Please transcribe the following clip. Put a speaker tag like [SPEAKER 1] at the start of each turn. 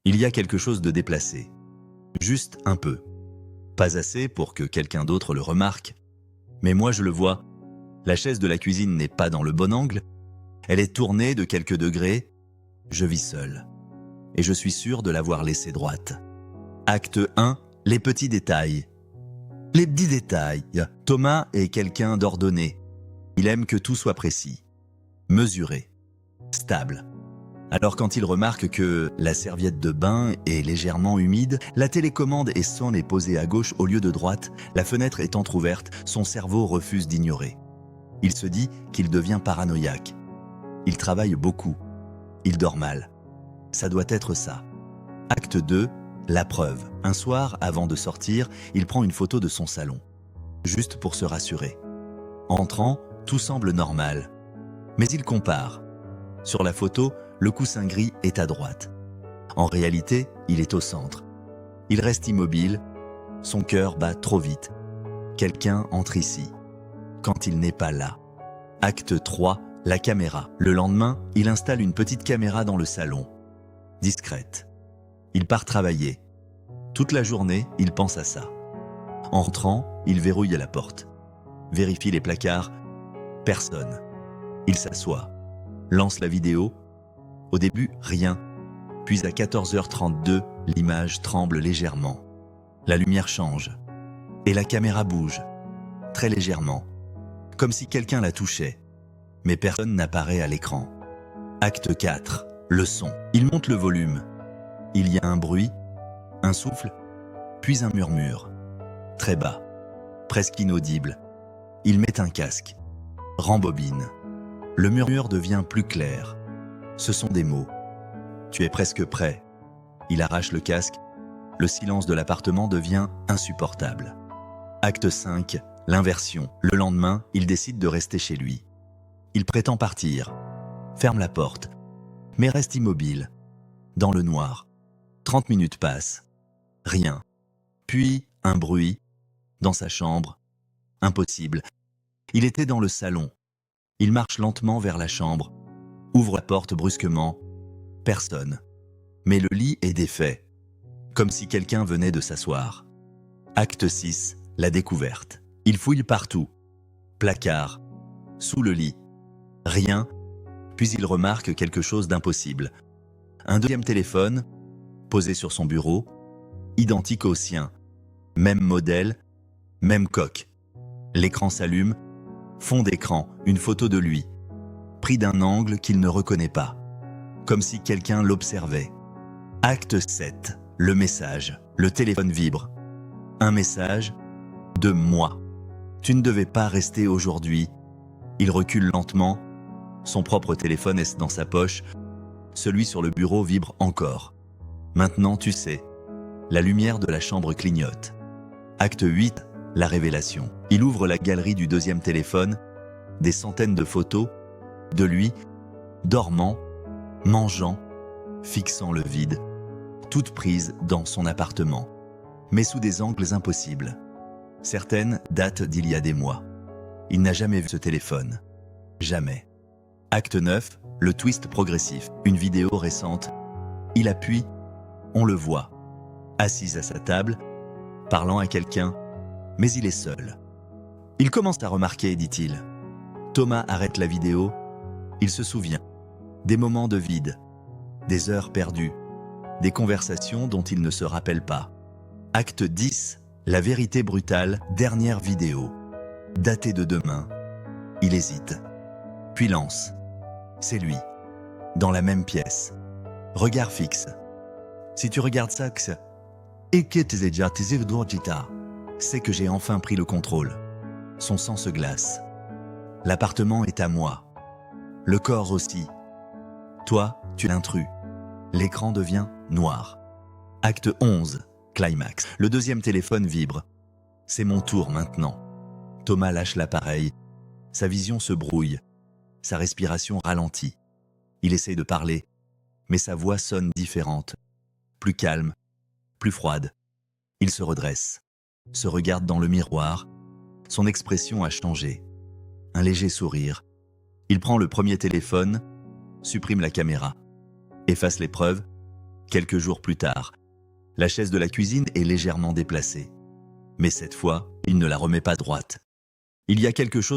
[SPEAKER 1] Il y a quelque chose de déplacé. Juste un peu. Pas assez pour que quelqu'un d'autre le remarque. Mais moi je le vois. La chaise de la cuisine n'est pas dans le bon angle. Elle est tournée de quelques degrés. Je vis seul. Et je suis sûr de l'avoir laissée droite. Acte 1. Les petits détails. Les petits détails. Thomas est quelqu'un d'ordonné. Il aime que tout soit précis, mesuré, stable. Alors quand il remarque que la serviette de bain est légèrement humide, la télécommande est posée à gauche au lieu de droite, la fenêtre est entrouverte, son cerveau refuse d'ignorer. Il se dit qu'il devient paranoïaque. Il travaille beaucoup. Il dort mal. Ça doit être ça. Acte 2, la preuve. Un soir, avant de sortir, il prend une photo de son salon. Juste pour se rassurer. Entrant, tout semble normal. Mais il compare. Sur la photo, le coussin gris est à droite. En réalité, il est au centre. Il reste immobile. Son cœur bat trop vite. Quelqu'un entre ici. Quand il n'est pas là. Acte 3, la caméra. Le lendemain, il installe une petite caméra dans le salon. Discrète. Il part travailler. Toute la journée, il pense à ça. En rentrant, il verrouille la porte. Vérifie les placards. Personne. Il s'assoit. Lance la vidéo. Au début, rien. Puis à 14h32, l'image tremble légèrement. La lumière change. Et la caméra bouge. Très légèrement. Comme si quelqu'un la touchait. Mais personne n'apparaît à l'écran. Acte 4. Le son. Il monte le volume. Il y a un bruit, un souffle, puis un murmure. Très bas. Presque inaudible. Il met un casque. Rembobine. Le murmure devient plus clair. Ce sont des mots. Tu es presque prêt. Il arrache le casque. Le silence de l'appartement devient insupportable. Acte 5, l'inversion. Le lendemain, il décide de rester chez lui. Il prétend partir. Ferme la porte. Mais reste immobile. Dans le noir. 30 minutes passent. Rien. Puis, un bruit. Dans sa chambre. Impossible. Il était dans le salon. Il marche lentement vers la chambre. Ouvre la porte brusquement. Personne. Mais le lit est défait. Comme si quelqu'un venait de s'asseoir. Acte 6, la découverte. Il fouille partout. Placard. Sous le lit. Rien. Puis il remarque quelque chose d'impossible. Un deuxième téléphone, posé sur son bureau, identique au sien. Même modèle, même coque. L'écran s'allume. Fond d'écran, une photo de lui, pris d'un angle qu'il ne reconnaît pas, comme si quelqu'un l'observait. Acte 7, le message. Le téléphone vibre. Un message de moi. Tu ne devais pas rester aujourd'hui. Il recule lentement. Son propre téléphone est dans sa poche. Celui sur le bureau vibre encore. Maintenant, tu sais. La lumière de la chambre clignote. Acte 8, la révélation. Il ouvre la galerie du deuxième téléphone, des centaines de photos, de lui, dormant, mangeant, fixant le vide, toutes prises dans son appartement, mais sous des angles impossibles. Certaines datent d'il y a des mois. Il n'a jamais vu ce téléphone. Jamais. Acte 9, le twist progressif. Une vidéo récente. Il appuie, on le voit, assis à sa table, parlant à quelqu'un, mais il est seul. Il commence à remarquer, dit-il. Thomas arrête la vidéo. Il se souvient. Des moments de vide. Des heures perdues. Des conversations dont il ne se rappelle pas. Acte 10. La vérité brutale. Dernière vidéo. Datée de demain. Il hésite. Puis lance. C'est lui. Dans la même pièce. Regard fixe. Si tu regardes ça, c'est que j'ai enfin pris le contrôle. Son sang se glace. L'appartement est à moi. Le corps aussi. Toi, tu es l'intrus. L'écran devient noir. Acte 11, climax. Le deuxième téléphone vibre. C'est mon tour maintenant. Thomas lâche l'appareil. Sa vision se brouille. Sa respiration ralentit. Il essaie de parler, mais sa voix sonne différente. Plus calme, plus froide. Il se redresse, se regarde dans le miroir. Son expression a changé. Un léger sourire. Il prend le premier téléphone, supprime la caméra, efface les preuves, Quelques jours plus tard, la chaise de la cuisine est légèrement déplacée. Mais cette fois, il ne la remet pas droite. Il y a quelque chose